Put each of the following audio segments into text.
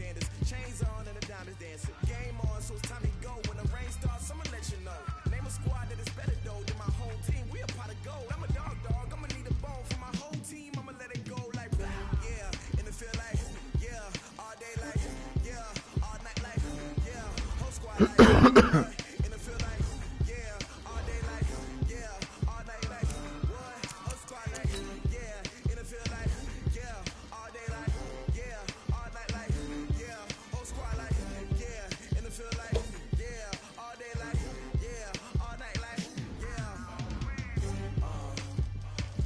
Sanders. Chains on and the diamonds dancing. Game on, so it's time to go. When the rain starts, I'ma let you know. Name a squad that is better though than my whole team. We a pot of gold. I'm a dog. I'ma need a bone for my whole team. I'ma let it go like yeah. In the field like yeah. All day like yeah. All night like yeah. Whole squad like yeah. In the field like yeah. All day like yeah. All night like what? Whole squad like yeah. In the field like yeah. All day like yeah. All night like yeah. Whole squad like yeah. In the field like yeah. All day like yeah. All night like yeah.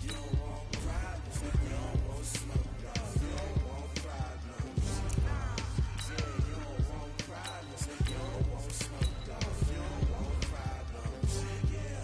You don't want problems, you don't want smoke, dog. You don't want problems. Yeah, you don't want problems, you don't want smoke, dog. You don't want problems. Yeah,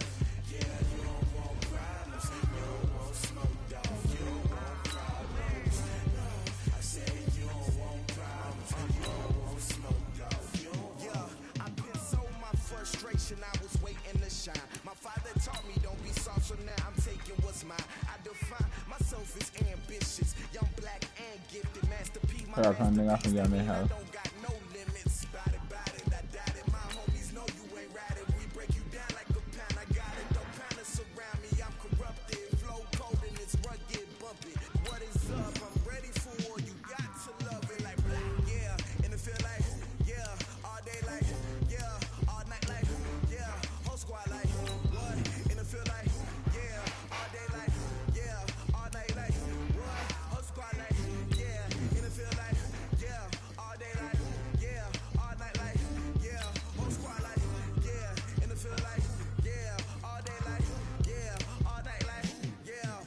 you don't want problems, you don't want smoke, dog. You don't want problems. No, I said you don't want problems, you don't want smoke, dog. You don't want. Yeah, I've been so my frustration, I was waiting to shine. My father taught me don't be soft, so now I'm taking what's mine. I define myself as ambitious, young, black, and gifted. Master P, my masterpiece. I don't got no limits. Bout it, I doubt it. My homies know you ain't ride it. We break you down like a pound. I got it. Don't pound us around me. I'm corrupted. Flow cold and it's rugged, bumpy. What is up? I'm ready for war. You got to love it like yeah. In the field like yeah. All day like yeah. All night like yeah. Whole squad like what? In the field like yeah. All day like yeah. All night like what? Whole squad like yeah. In the field like yeah. All day like yeah. All night like yeah. Whole squad like yeah. In the field like yeah. All day like yeah. All night like yeah.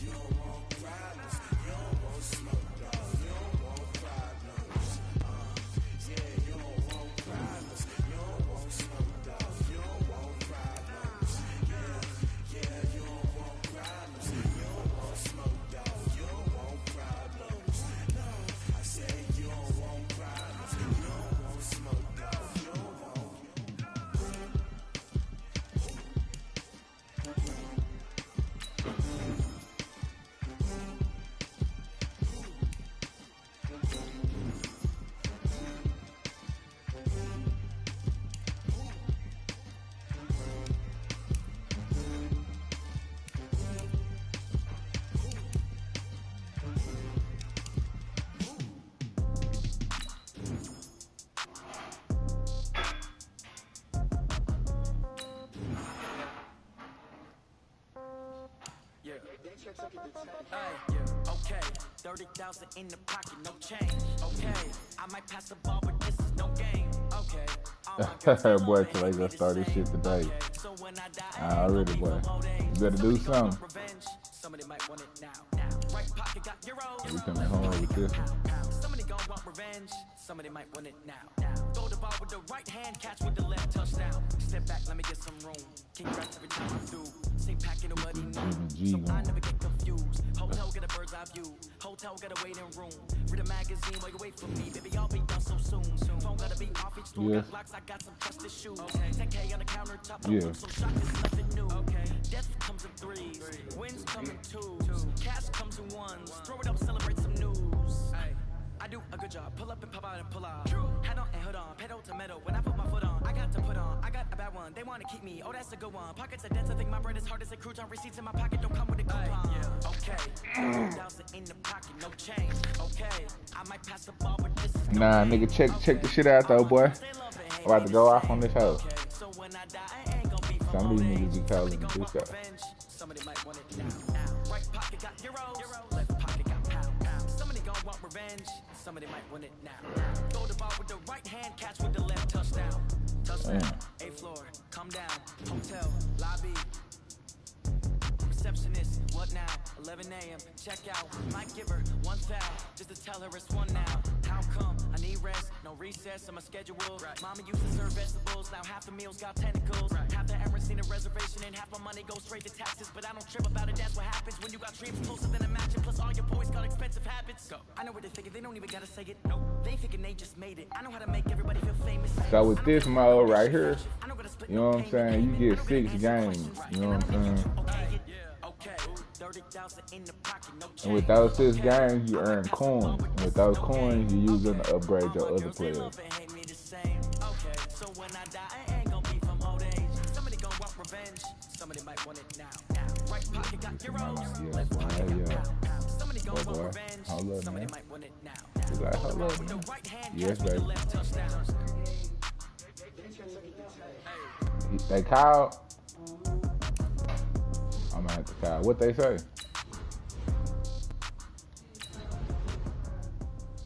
You don't want problems. You don't want smoke, dog. You don't want problems. Yeah, you don't want problems. You don't want smoke, dog. You don't want problems. Yeah, you don't want problems. You don't want smoke, dog. You don't want problems. No, I said you don't want problems. You don't want smoke, dog. You don't want. Okay, 30,000 in the pocket, no change. Okay, I might pass the ball, but this is no game. Okay, boy, till they gonna start this shit today. so when I die, Already, boy. You better do something. revenge. Somebody might want it now. Right pocket got euros. We coming home with this one. Somebody gon' want revenge. Somebody might want it now. Throw the ball with the right hand, catch with the left, touchdown. Step back, let me get some room. Congrats every time I'm through. Stay packing what he knew, so I never get confused. Hotel get a bird's eye view. Hotel got a waiting room. Read a magazine while you wait for me. Baby, I'll be done so soon. Phone gotta be off each store. Got locks, I got some trusted shoes. 10K on the countertop. Yeah. So shock is nothing new. Death comes in threes. Wins come in twos. Cash comes in ones. Throw it up, celebrate some news. I do a good job. Pull up and pop out and pull out. Head on and hood on. Pedal to metal. When I put my foot on, I got to put on. I got a bad one. They want to keep me. Oh, that's a good one. Pockets are dense. I think my bread is hard as a crouton. Receipts in my pocket don't come with a coupon. Okay. 1,000 in the pocket. No change. Okay. I might pass the ball, but this is Nah, nigga, check the shit out though, boy. I'm about to go off on this house. So when I die, I ain't gonna be Some of these niggas be calling me this guy. Somebody might want it now. Right pocket got euros. Left pocket got pounds. Somebody gon' want revenge. Somebody might want it now. Throw the ball with the right hand, catch with the left, touchdown. Touchdown. A floor, come down. Hotel, lobby. Receptionist, what now? 11 a.m. Check out. Might give her one foul just to tell her it's one now. How come? I need rest, no recess on my schedule. Mama used to serve vegetables, now half the meals got tentacles. Half the errands need a reservation and half my money goes straight to taxes. But I don't trip about it, that's what happens when you got dreams closer than a matching. Plus all your boys got expensive habits. Go. I know what they thinking, they don't even gotta say it. Nope. They thinking they just made it. I know how to make everybody feel famous. So with this mode right here, you know what I'm saying? You get 6 games. You know what I'm saying? Okay, And with those 6 games, you earn coins. And with those coins, you use them to upgrade your other players. So when I die, I ain't gonna be from old age. Somebody gonna want revenge. Somebody might want it now. Right pocket got euros. Left pocket got pounds. Somebody gonna want revenge. Somebody might want it now. He's like, hold up, man. Yes, baby. They called. I'm gonna have to call. What they say?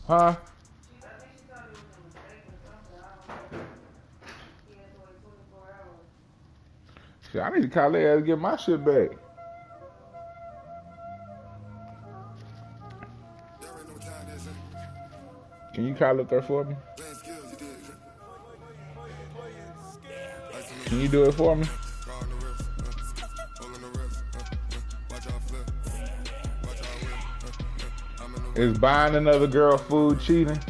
Huh? Shit, I need to call their ass to get my shit back. Can you call up there for me? Can you do it for me? Is buying another girl food cheating?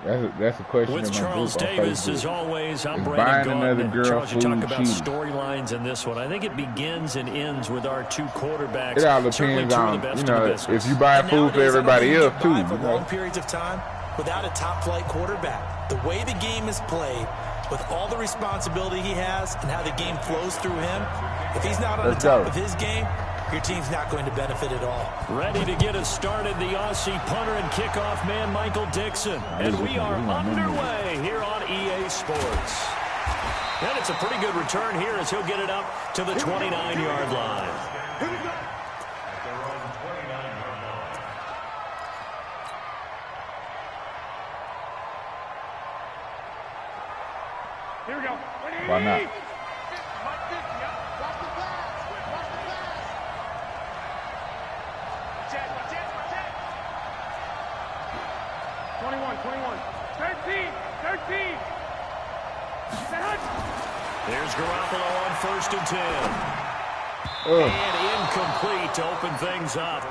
That's a question. With in my Charles group on Davis, Facebook. as always, I'm Is Brandon buying Gaudin. another girl Charles, you talk food about cheating? storylines in this one. I think it begins and ends with our 2 quarterbacks. It all Certainly depends 2 of on, the best you in know, the business. if you buy food for everybody else too. For long periods of time without a top-flight quarterback. The way the game is played, with all the responsibility he has and how the game flows through him, if he's not on the top of his game, your team's not going to benefit at all. Ready to get us started, the Aussie punter and kickoff man, Michael Dixon. And we are underway here on EA Sports. And it's a pretty good return here as he'll get it up to the 29-yard line. Here we go. Why not? 13. There's Garoppolo on 1st and 10. And incomplete to open things up.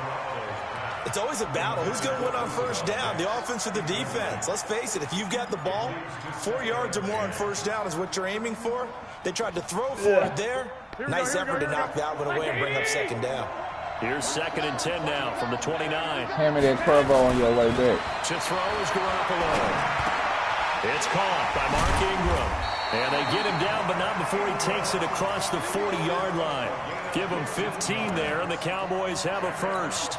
It's always a battle. Who's going to win on 1st down, the offense or the defense? Let's face it, if you've got the ball, 4 yards or more on 1st down is what you're aiming for. They tried to throw for it there. Nice effort to knock that one away and bring up 2nd down. Here's 2nd and 10 now from the 29. Hand me that curveball on your way back. To throw is Garoppolo. It's caught by Mark Ingram. And they get him down, but not before he takes it across the 40-yard line. Give him 15 there, and the Cowboys have a first.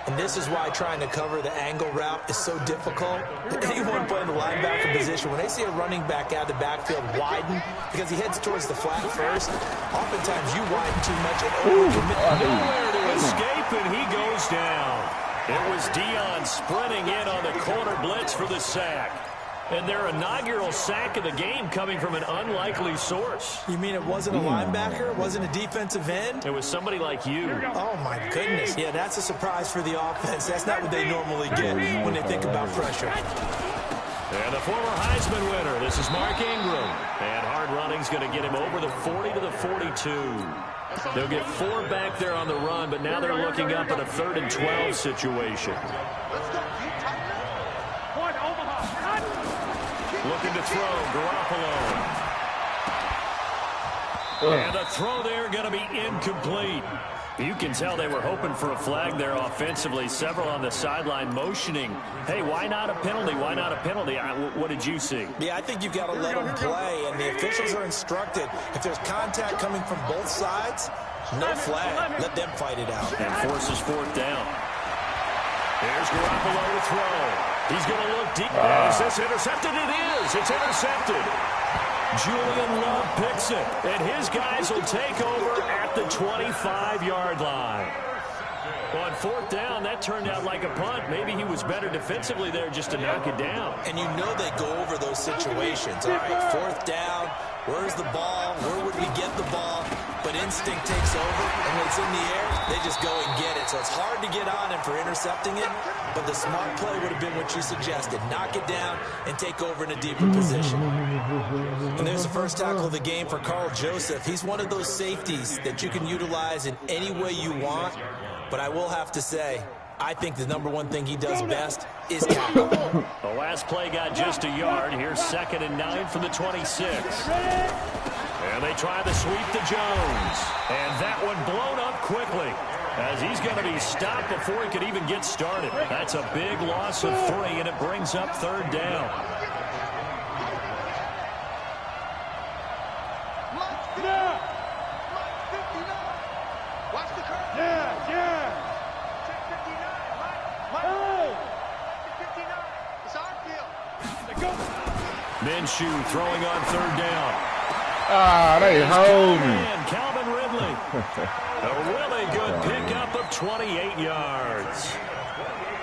And this is why trying to cover the angle route is so difficult. Anyone playing the linebacker position, when they see a running back out of the backfield widen, because he heads towards the flat first, oftentimes you widen too much and overcommit. Nowhere to escape, and he goes down. It was Dion sprinting in on the corner blitz for the sack. And their inaugural sack of the game coming from an unlikely source. You mean it wasn't a linebacker? It wasn't a defensive end? It was somebody like you. Oh, my goodness. Yeah, that's a surprise for the offense. That's not what they normally get when they think about pressure. And the former Heisman winner, this is Mark Ingram. And hard running's going to get him over the 40 to the 42. They'll get 4 back there on the run, but now they're looking up at a 3rd and 12 situation. Looking to throw, Garoppolo. And the throw there going to be incomplete. You can tell they were hoping for a flag there offensively. Several on the sideline motioning. Hey, why not a penalty? Why not a penalty? What did you see? Yeah, I think you've got to let them play, and the officials are instructed. If there's contact coming from both sides, no flag. Let them fight it out. And forces 4th down. There's Garoppolo to throw. He's going to look deep. Is this intercepted? It is. It's intercepted. Julian Love picks it, and his guys will take over at the 25-yard line. On 4th down, that turned out like a punt. Maybe he was better defensively there just to knock it down. And you know they go over those situations. All right, 4th down, where's the ball? Where would we get the ball? But instinct takes over, and when it's in the air, they just go and get it. So it's hard to get on him for intercepting it, but the smart play would have been what you suggested. Knock it down and take over in a deeper position. And there's the first tackle of the game for Carl Joseph. He's one of those safeties that you can utilize in any way you want, but I will have to say, I think the #1 thing he does best is tackle. The last play got just a yard. Here's 2nd and 9 from the 26. And they try the sweep to Jones. And that one blown up quickly, as he's going to be stopped before he could even get started. That's a big loss of 3, and it brings up 3rd down. Minshew throwing on 3rd down. Ah, they hold me. And Calvin Ridley. A really good pickup of 28 yards.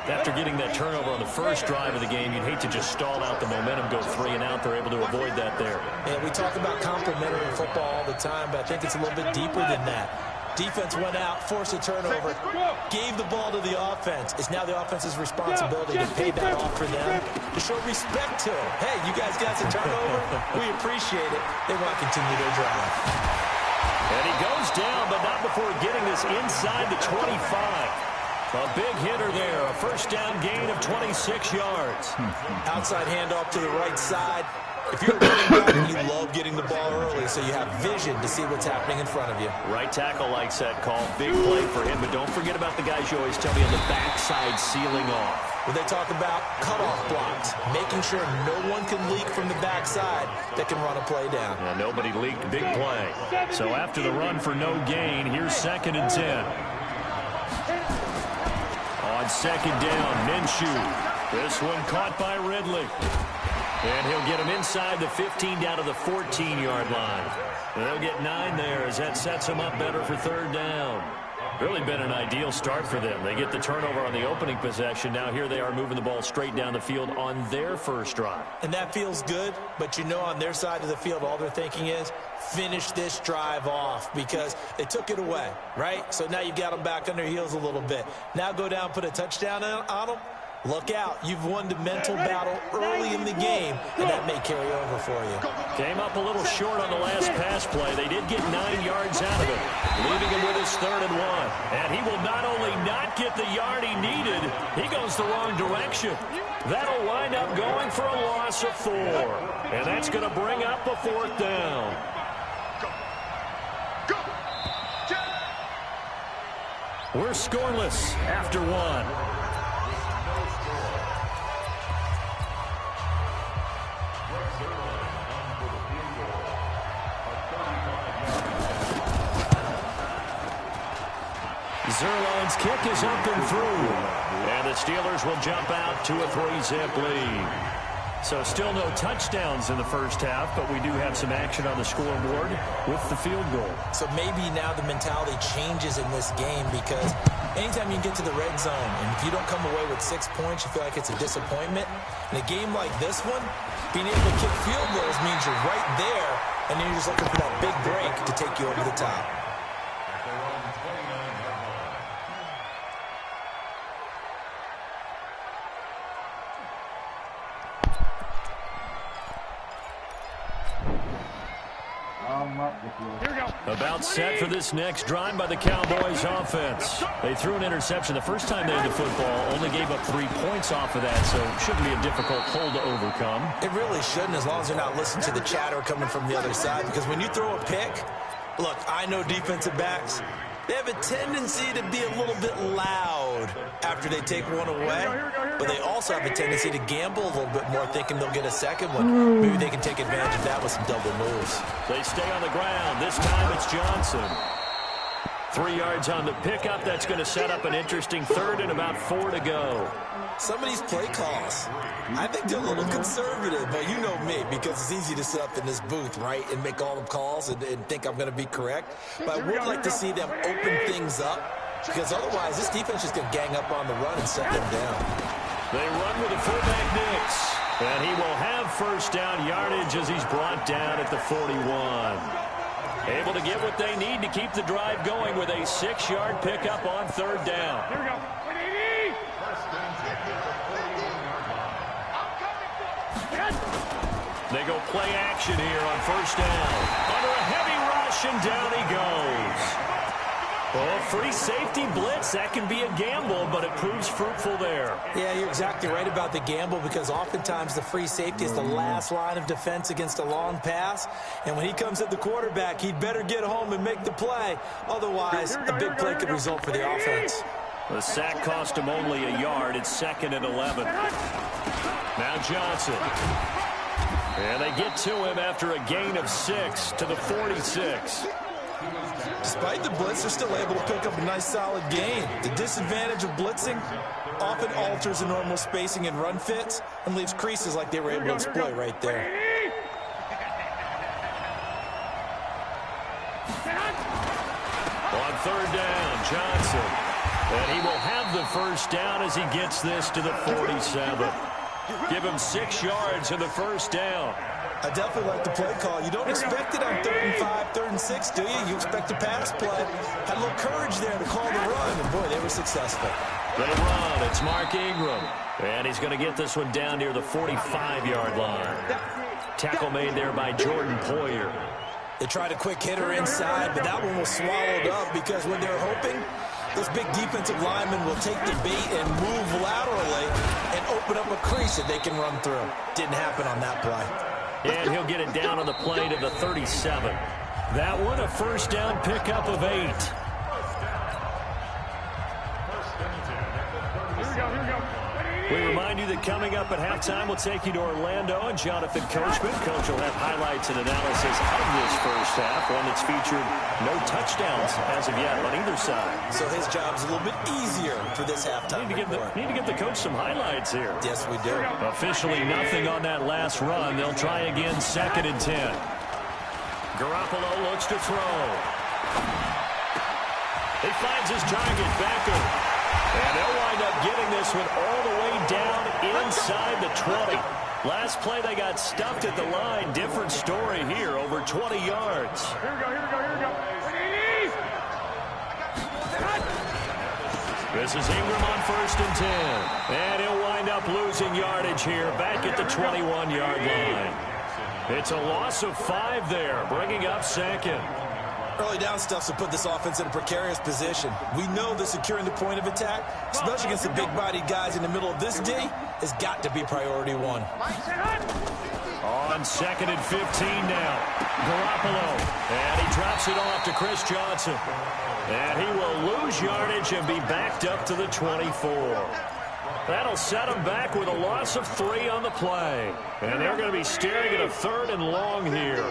After getting that turnover on the first drive of the game, you'd hate to just stall out the momentum, go 3 and out. They're able to avoid that there. Yeah, we talk about complementary football all the time, but I think it's a little bit deeper than that. Defense went out, forced a turnover, gave the ball to the offense. It's now the offense's responsibility to pay that off for them, to show respect to them. Hey, you guys got some turnover? We appreciate it. They want to continue their drive. And he goes down, but not before getting this inside the 25. A big hitter there, a 1st down gain of 26 yards. Outside handoff to the right side. If you're running back, you love getting the ball early so you have vision to see what's happening in front of you. Right tackle likes that call. Big play for him, but don't forget about the guys you always tell me on the backside sealing off. When they talk about cutoff blocks, making sure no one can leak from the backside that can run a play down. Yeah, nobody leaked. Big play. So after the run for no gain, here's 2nd and 10. On 2nd down, Minshew. This one caught by Ridley. And he'll get him inside the 15 down to the 14-yard line. And they'll get 9 there as that sets him up better for 3rd down. Really been an ideal start for them. They get the turnover on the opening possession. Now here they are moving the ball straight down the field on their first drive. And that feels good, but you know on their side of the field all they're thinking is finish this drive off because they took it away, right? So now you've got them back on their heels a little bit. Now go down, put a touchdown on them. Look out. You've won the mental battle early in the game, and that may carry over for you. Came up a little short on the last pass play. They did get 9 yards out of it, leaving him with his 3rd and 1. And he will not only not get the yard he needed, he goes the wrong direction. That'll wind up going for a loss of 4. And that's going to bring up a 4th down. We're scoreless after 1. Zerline's kick is up and through. And the Steelers will jump out to a 3-zip lead. So still no touchdowns in the first half, but we do have some action on the scoreboard with the field goal. So maybe now the mentality changes in this game because anytime you get to the red zone and if you don't come away with 6 points, you feel like it's a disappointment. In a game like this one, being able to kick field goals means you're right there, and then you're just looking for that big break to take you over the top. About set for this next drive by the Cowboys offense. They threw an interception the first time they had the football, only gave up 3 points off of that, so it shouldn't be a difficult hole to overcome. It really shouldn't, as long as they're not listening to the chatter coming from the other side, because when you throw a pick, look, I know defensive backs, they have a tendency to be a little bit loud after they take one away, but they also have a tendency to gamble a little bit more, thinking they'll get a second one. Maybe they can take advantage of that with some double moves. They stay on the ground. This time it's Johnson. 3 yards on the pickup. That's going to set up an interesting 3rd and about 4 to go. Some of these play calls, I think they're a little conservative, but you know me, because it's easy to sit up in this booth, right, and make all the calls and think I'm going to be correct. But I would like to see them open things up, because otherwise this defense is going to gang up on the run and set them down. They run with the fullback Nix, and he will have 1st down yardage as he's brought down at the 41. Able to get what they need to keep the drive going with a 6-yard pickup on 3rd down. Here we go. They go play action here on 1st down. Under a heavy rush, and down he goes. Well, free safety blitz, that can be a gamble, but it proves fruitful there. Yeah, you're exactly right about the gamble because oftentimes the free safety is the last line of defense against a long pass. And when he comes at the quarterback, he'd better get home and make the play. Otherwise, a big play could result for the offense. The sack cost him only a yard. It's 2nd and 11. Now Johnson. And they get to him after a gain of 6 to the 46. Despite the blitz, they're still able to pick up a nice solid gain. The disadvantage of blitzing often alters the normal spacing and run fits and leaves creases like they were able to exploit right there. On 3rd down, Johnson. And he will have the first down as he gets this to the 47. Give him 6 yards in the first down. I definitely like the play call. You don't expect it on 3rd and 5, 3rd and 6, do you? You expect a pass play. Had a little courage there to call the run, and boy, they were successful. They run. It's Mark Ingram. And he's going to get this one down near the 45-yard line. Tackle made there by Jordan Poyer. They tried a quick hitter inside, but that one was swallowed up because when they're hoping, those big defensive linemen will take the bait and move laterally and open up a crease that they can run through. Didn't happen on that play. And he'll get it down on the play to the 37. That one, a first down pickup of 8. We remind you that coming up at halftime, we'll take you to Orlando and Jonathan Coachman. Coach will have highlights and analysis of this first half, one that's featured no touchdowns as of yet on either side. So his job's a little bit easier for this halftime. Need to give the coach some highlights here. Yes, we do. Officially nothing on that last run. They'll try again, 2nd and 10. Garoppolo looks to throw. He finds his target, Becker. And they'll wind up getting this one all the way down inside the 20. Last play, they got stuffed at the line. Different story here, over 20 yards. Here we go. This is Ingram on 1st and 10. And he'll wind up losing yardage here, back at the 21-yard line. It's a loss of 5 there, bringing up 2nd. Early down stuff to put this offense in a precarious position. We know that securing the point of attack, especially against the big-bodied guys in the middle of this D, has got to be priority 1. On 2nd and 15 now. Garoppolo. And he drops it off to Chris Johnson. And he will lose yardage and be backed up to the 24. That'll set him back with a loss of 3 on the play. And they're going to be staring at a 3rd and long here.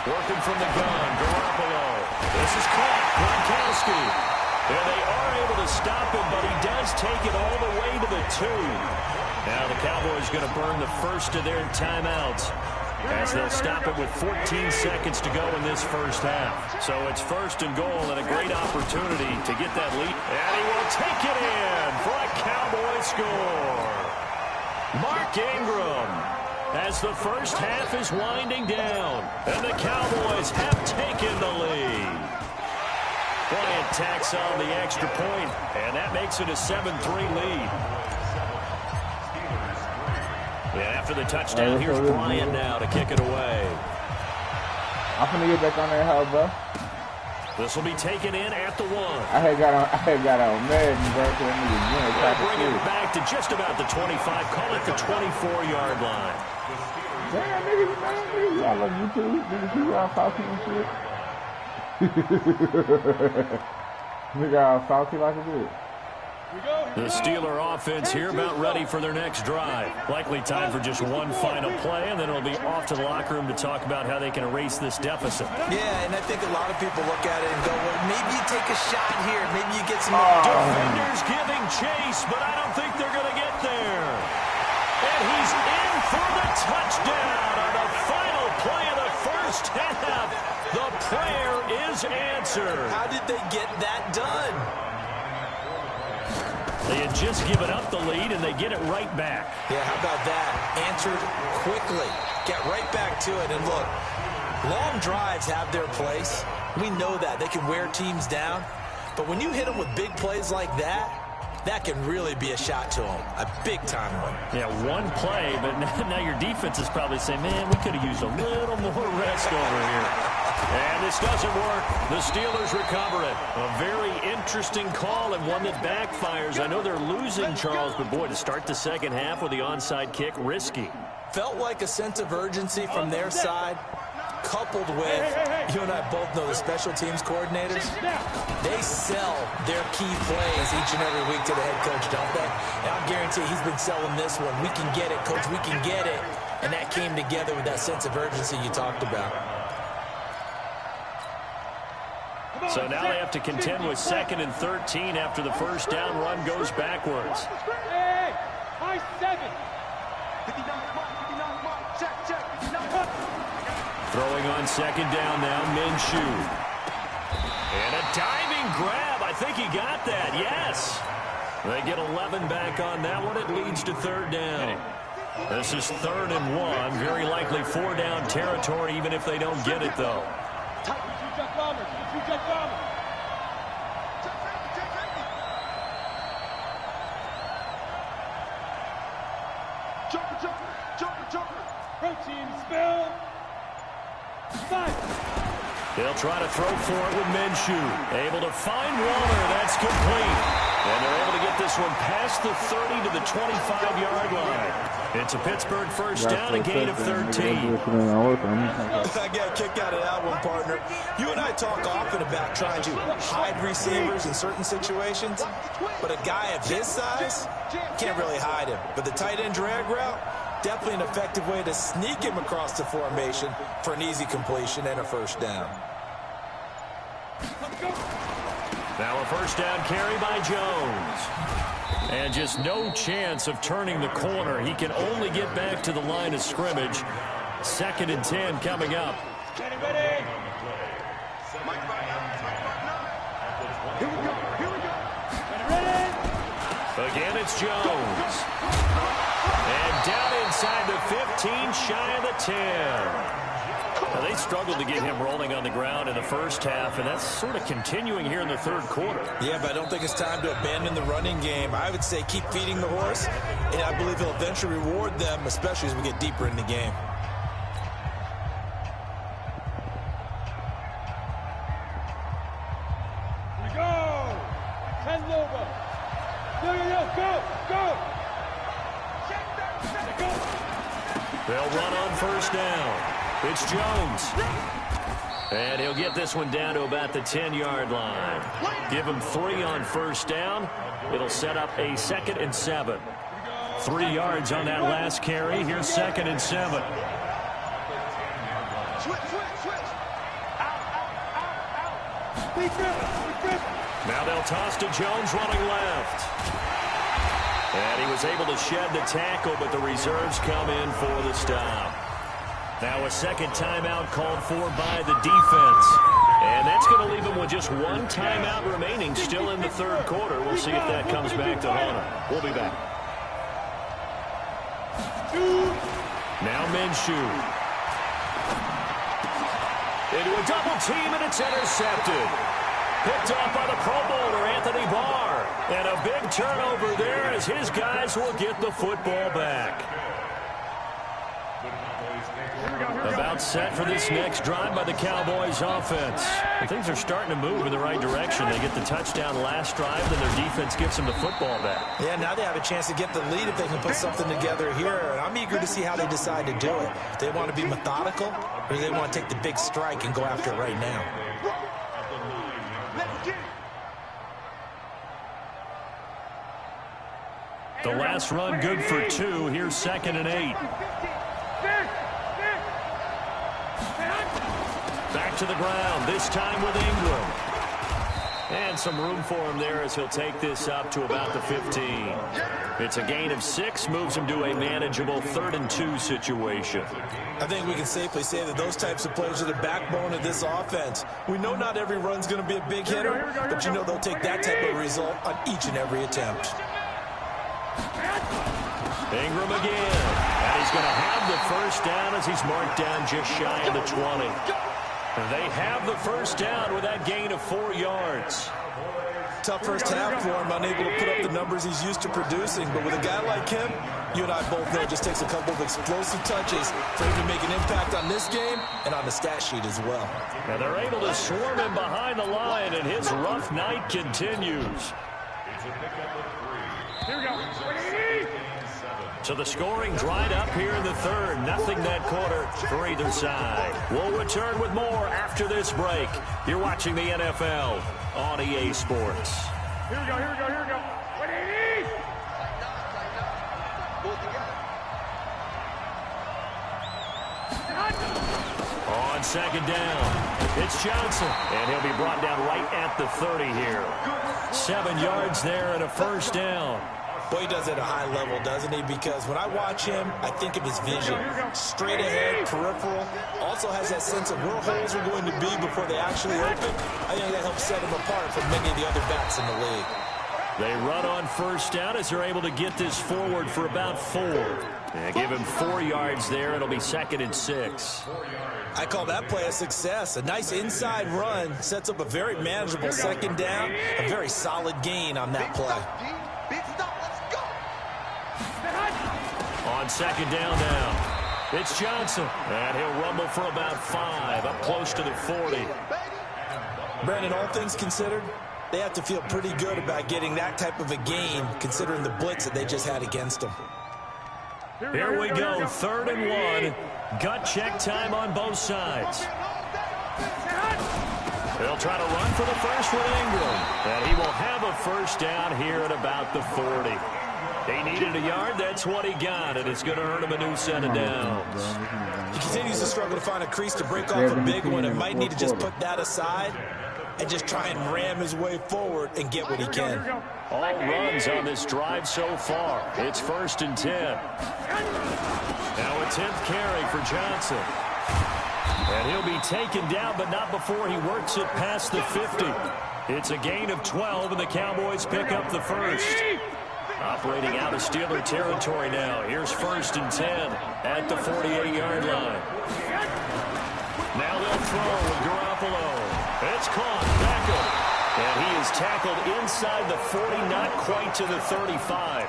Working from the gun, Garoppolo. This is caught, Gronkowski. And they are able to stop him, but he does take it all the way to the 2. Now the Cowboys going to burn the first of their timeouts as they'll stop it with 14 seconds to go in this first half. So it's 1st and goal and a great opportunity to get that lead. And he will take it in for a Cowboy score. Mark Ingram. As the first half is winding down, and the Cowboys have taken the lead. Bryant tacks on the extra point, and that makes it a 7-3 lead. And after the touchdown, here's Bryant now to kick it away. I'm finna get back on that hoe, bro. This will be taken in at the 1. I had got on Madden, bro. Bring it back to just about the 25. Call it the 24-yard line. Damn, niggas, man. Y'all love YouTube. Niggas, you all salty and shit. Nigga all salty like a bitch. The Steeler offense here about ready for their next drive. Likely time for just one final play, and then it'll be off to the locker room to talk about how they can erase this deficit. Yeah, and I think a lot of people look at it and go, well, maybe you take a shot here. Maybe you get some... Defenders giving chase, but I don't think they're going to get there. And he's in for the touchdown on the final play of the first half. The prayer is answered. How did they get that done? They had just given up the lead, and they get it right back. Yeah, how about that? Answered quickly. Get right back to it. And look, long drives have their place. We know that. They can wear teams down. But when you hit them with big plays like that, that can really be a shot to them. A big-time one. Yeah, one play, but now your defense is probably saying, man, we could have used a little more rest over here. And this doesn't work. The Steelers recover it. A very interesting call and one that backfires. I know they're losing, Charles, but boy, to start the second half with the onside kick, risky. Felt like a sense of urgency from their side, coupled with, you and I both know the special teams coordinators, they sell their key plays each and every week to the head coach, don't they? And I'll guarantee he's been selling this one. We can get it, coach, we can get it. And that came together with that sense of urgency you talked about. So now they have to contend with 2nd and 13 after the first down run goes backwards. Hey, high 7. Throwing on 2nd down now, Minshew. And a diving grab. I think he got that, yes. They get 11 back on that one. It leads to 3rd down. This is 3rd and 1. Very likely 4-down territory, even if they don't get it, though. Protein spill. They'll try to throw for it with Minshew. Able to find Waller. That's complete. And they're able to get this one past the 30 to the 25-yard line. It's a Pittsburgh first down, a gain of 13. I get a kick out of that one, partner. You and I talk often about trying to hide receivers in certain situations, but a guy of his size can't really hide him. But the tight end drag route, definitely an effective way to sneak him across the formation for an easy completion and a first down. Now a first down carry by Jones. And just no chance of turning the corner. He can only get back to the line of scrimmage. 2nd and 10 coming up. Again, it's Jones. And down inside the 15, shy of the 10. Now, they struggled to get him rolling on the ground in the first half, and that's sort of continuing here in the 3rd quarter. Yeah, but I don't think it's time to abandon the running game. I would say keep feeding the horse, and I believe he'll eventually reward them, especially as we get deeper in the game. Here we go! 10 Lobo. Go! They'll run on first down. It's Jones. And he'll get this one down to about the 10-yard line. Give him 3 on first down. It'll set up a 2nd and 7. 3 yards on that last carry. Here's 2nd and 7. Now they'll toss to Jones running left. And he was able to shed the tackle, but the reserves come in for the stop. Now a 2nd timeout called for by the defense. And that's going to leave him with just 1 timeout remaining still in the 3rd quarter. We'll see if that comes back to haunt him. We'll be back. Now Minshew. Into a double team, and it's intercepted. Picked off by the Pro Bowler, Anthony Barr. And a big turnover there as his guys will get the football back. About set for this next drive by the Cowboys offense. And things are starting to move in the right direction. They get the touchdown last drive, then their defense gives them the football back. Yeah, now they have a chance to get the lead if they can put something together here. And I'm eager to see how they decide to do it. If they want to be methodical, or do they want to take the big strike and go after it right now? The last run good for 2. Here's 2nd and 8. Back to the ground, this time with Ingram. And some room for him there as he'll take this up to about the 15. It's a gain of 6, moves him to a manageable 3rd and 2 situation. I think we can safely say that those types of players are the backbone of this offense. We know not every run's going to be a big hitter, but you know they'll take that type of result on each and every attempt. Ingram again. And he's going to have the first down as he's marked down just shy of the 20. They have the first down with that gain of 4 yards. tough first half for him, unable to put up the numbers he's used to producing. But with a guy like him, you and I both know it just takes a couple of explosive touches for him to make an impact on this game and on the stat sheet as well. And they're able to swarm him behind the line, and his rough night continues. Here we go. So the scoring dried up here in the third. Nothing that quarter for either side. We'll return with more after this break. You're watching the NFL on EA Sports. Here we go, here we go, here we go. 180! On second down, it's Johnson, and he'll be brought down right at the 30 here. 7 yards there and a first down. Boy, he does it at a high level, doesn't he? Because when I watch him, I think of his vision. Straight ahead, peripheral. Also has that sense of where holes are going to be before they actually open. I think that helps set him apart from many of the other backs in the league. They run on first down as they're able to get this forward for about 4. And give him 4 yards there. It'll be 2nd and 6. I call that play a success. A nice inside run sets up a very manageable second down. A very solid gain on that play. On second down now, it's Johnson. And he'll rumble for about 5, up close to the 40. Brandon, all things considered, they have to feel pretty good about getting that type of a gain, considering the blitz that they just had against them. Here we go, 3rd and 1. Gut check time on both sides. They'll try to run for the first with Ingram. And he will have a first down here at about the 40. He needed a yard. That's what he got, and it's going to hurt him a new set of downs. He continues to struggle to find a crease to break off a big one and might need to just put that aside and just try and ram his way forward and get what he can. All runs on this drive so far. It's 1st and 10. Now a 10th carry for Johnson. And he'll be taken down, but not before he works it past the 50. It's a gain of 12, and the Cowboys pick up the first. Operating out of Steeler territory now. Here's 1st and 10 at the 48-yard line. Now they'll throw with Garoppolo. It's caught. Beckham. And he is tackled inside the 40, not quite to the 35.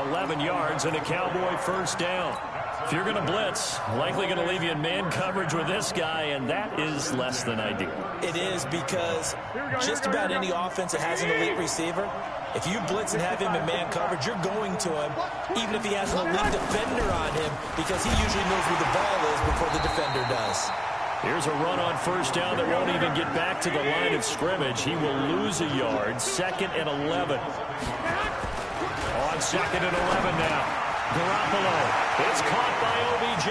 11 yards and a Cowboy first down. If you're going to blitz, likely going to leave you in man coverage with this guy, and that is less than ideal. It is, because just about any offense that has an elite receiver, if you blitz and have him in man coverage, you're going to him, even if he has an elite defender on him, because he usually knows where the ball is before the defender does. Here's a run on first down that won't even get back to the line of scrimmage. He will lose a yard. 2nd and 11. On 2nd and 11 now. Garoppolo. It's caught by OBJ.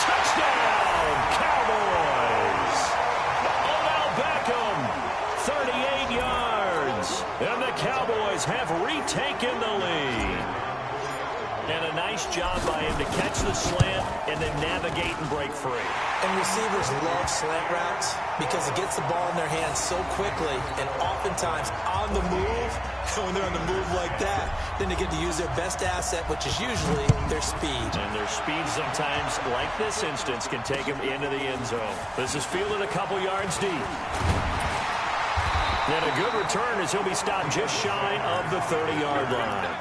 Touchdown, Cowboys. Odell Beckham, 38 yards. And the Cowboys have retaken the lead. And a nice job by him to catch the slant and then navigate and break free. And receivers love slant routes because it gets the ball in their hands so quickly and oftentimes on the move. When they're on the move like that, then they get to use their best asset, which is usually their speed. And their speed sometimes, like this instance, can take them into the end zone. This is fielded a couple yards deep. And a good return as he'll be stopped just shy of the 30-yard line.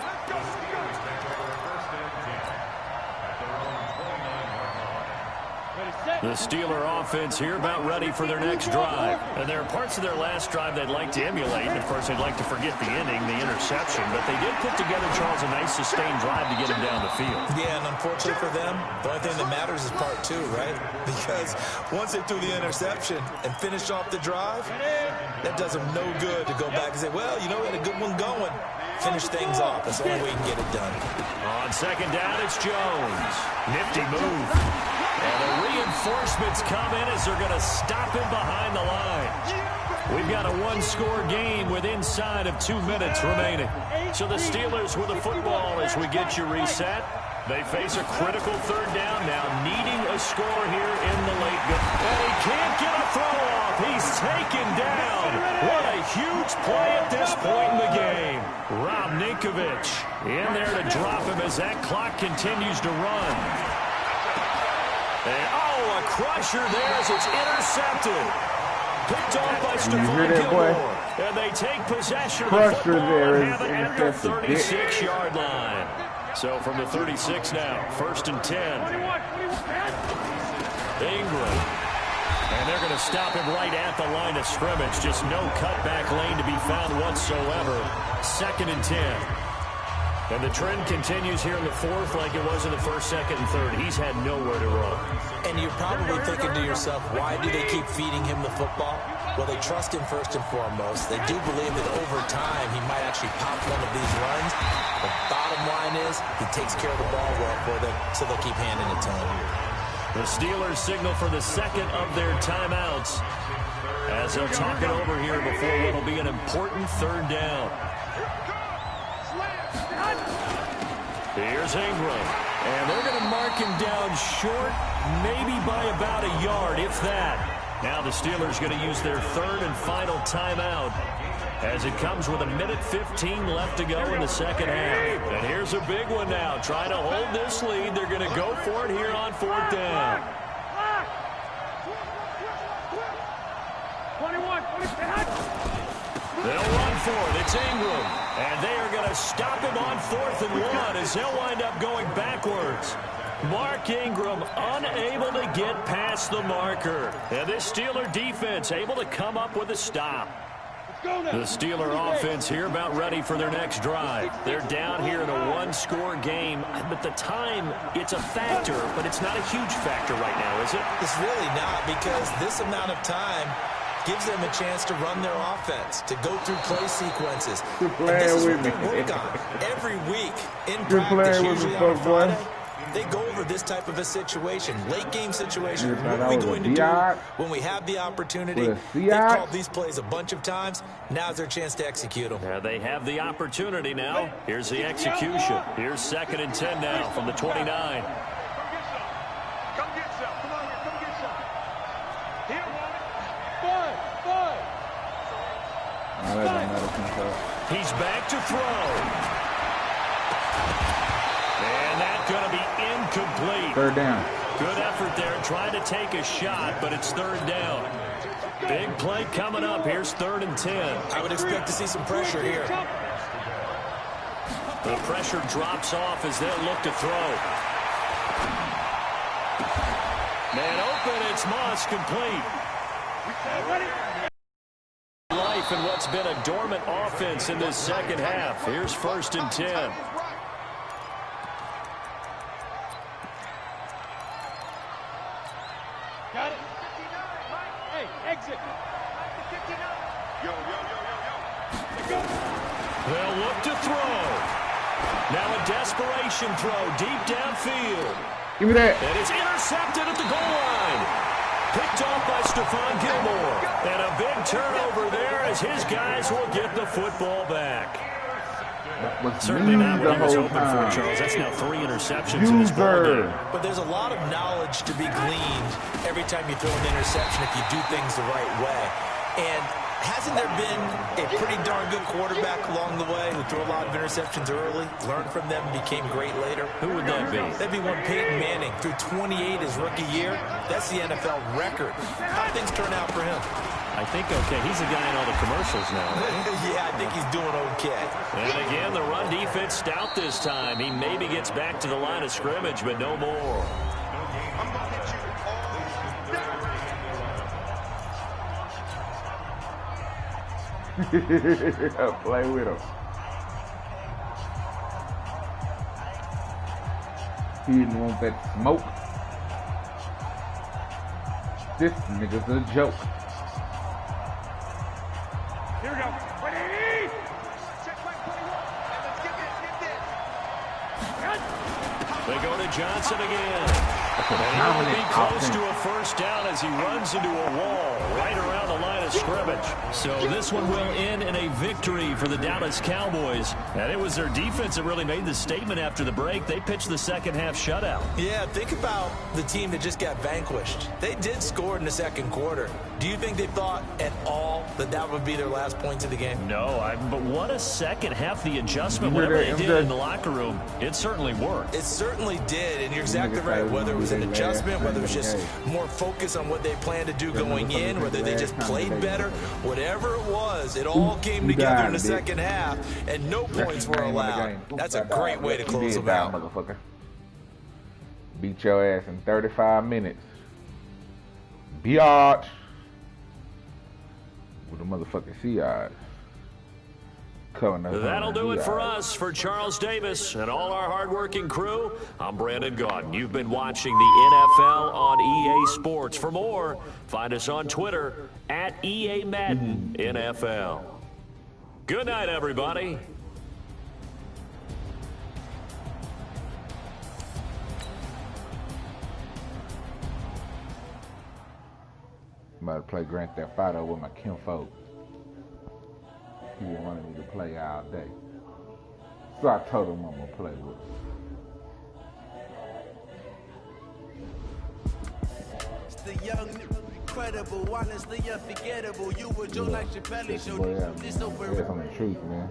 The Steeler offense here about ready for their next drive. And there are parts of their last drive they'd like to emulate. And, of course, they'd like to forget the inning, the interception. But they did put together, Charles, a nice sustained drive to get him down the field. Yeah, and unfortunately for them, the only thing that matters is part 2, right? Because once they threw the interception and finished off the drive, that does them no good to go back and say, well, you know, we had a good one going. Finish things off. That's the only way you can get it done. On second down, it's Jones. Nifty move. And the reinforcements come in as they're going to stop him behind the line. We've got a one-score game with inside of 2 minutes remaining. So the Steelers with the football as we get you reset. They face a critical third down now, needing a score here in the late game. And he can't get a throw off. He's taken down. What a huge play at this point in the game. Rob Ninkovich in there to drop him as that clock continues to run. And, oh, a crusher there as it's intercepted. Picked off by You Stephon hear that, boy? Gilmore. And they take possession of the Pressure football there and is have it at the intercepted. 36-yard line. So from the 36 now, 1st and 10. Ingram. And they're going to stop him right at the line of scrimmage. Just no cutback lane to be found whatsoever. 2nd and 10. And the trend continues here in the 4th like it was in the 1st, 2nd, and 3rd. He's had nowhere to run. And you're probably thinking to yourself, why do they keep feeding him the football? Well, they trust him first and foremost. They do believe that over time he might actually pop one of these runs. The bottom line is he takes care of the ball well for them, so they'll keep handing it to him. The Steelers signal for the 2nd of their timeouts as they'll talk it over here before what will be an important 3rd down. Here's Ingram. And they're going to mark him down short, maybe by about a yard, if that. Now the Steelers going to use their 3rd and final timeout as it comes with 1:15 left to go in the 2nd half. And here's a big one now. Trying to hold this lead. They're going to go for it here on 4th down. 21. They'll run for it. It's Ingram. And they are going to stop him on 4th and 1 as they'll wind up going backwards. Mark Ingram unable to get past the marker. And this Steeler defense able to come up with a stop. The Steeler offense here about ready for their next drive. They're down here in a one-score game, but the time, it's a factor, but it's not a huge factor right now, is it? It's really not, because this amount of time gives them a chance to run their offense, to go through play sequences. And this is what they work on every week in practice, usually on a Friday. They go over this type of a situation, late game situation. What are we going to do when we have the opportunity? They've called these plays a bunch of times. Now's their chance to execute them. Yeah, they have the opportunity now. Here's the execution. Here's 2nd and 10 now from the 29. Come get some. Come on here. Come get some. Here, woman. Five. He's back to throw. And that's going to be incomplete. 3rd down. Good effort there, trying to take a shot, but it's 3rd down. Big play coming up. Here's 3rd and 10. I would expect to see some pressure here. The pressure drops off as they'll look to throw. Man open, it's Moss, complete. Life in what's been a dormant offense in this 2nd half. Here's 1st and 10. Got it. Hey, exit. Yo. They'll look to throw. Now a desperation throw deep downfield. Give me that. And it's intercepted at the goal line. Picked off by Stephon Gilmore. And a big turnover there as his guys will get the football back. Certainly not what he was hoping for, Charles. That's now 3 interceptions in this ballgame. But there's a lot of knowledge to be gleaned every time you throw an interception if you do things the right way. And hasn't there been a pretty darn good quarterback along the way who threw a lot of interceptions early, learned from them, became great later? Who would that be? That'd be one Peyton Manning. Threw 28 his rookie year. That's the NFL record. How things turn out for him? I think okay. He's the guy in all the commercials now. Right? Yeah, I think he's doing okay. And again, the run defense stout this time. He maybe gets back to the line of scrimmage, but no more. Play with him. He didn't want that smoke. This nigga's a joke. Here we go. Ready? They go to Johnson again. And he'll be close to a 1st down as he runs into a wall right around the line of scrimmage. So this one will end in a victory for the Dallas Cowboys. And it was their defense that really made the statement after the break. They pitched the 2nd half shutout. Yeah, think about the team that just got vanquished. They did score in the 2nd quarter. Do you think they thought at all that that would be their last points of the game? No, but what a second half the adjustment. Whatever they did in the locker room, it certainly worked. It certainly did, and you're exactly right. Whether it was an adjustment, whether it was just more focus on what they planned to do going in, whether they just played better, whatever it was, it all came together in the second half, and no points were allowed. That's a great way to close them out. Motherfucker. Beat your ass in 35 minutes. Biatch. With a motherfucking Seahawks. That'll do it for us. For Charles Davis and all our hardworking crew, I'm Brandon Gaudin. You've been watching the NFL on EA Sports. For more, find us on Twitter at EA Madden NFL. Good night, everybody. I'm about to play Grand Theft Auto with my kinfolk. He wanted me to play all day. So I told him I'm going to play with him. It's the young, incredible, honestly unforgettable. You would do like Chappelle show. This over. That's on the truth, man.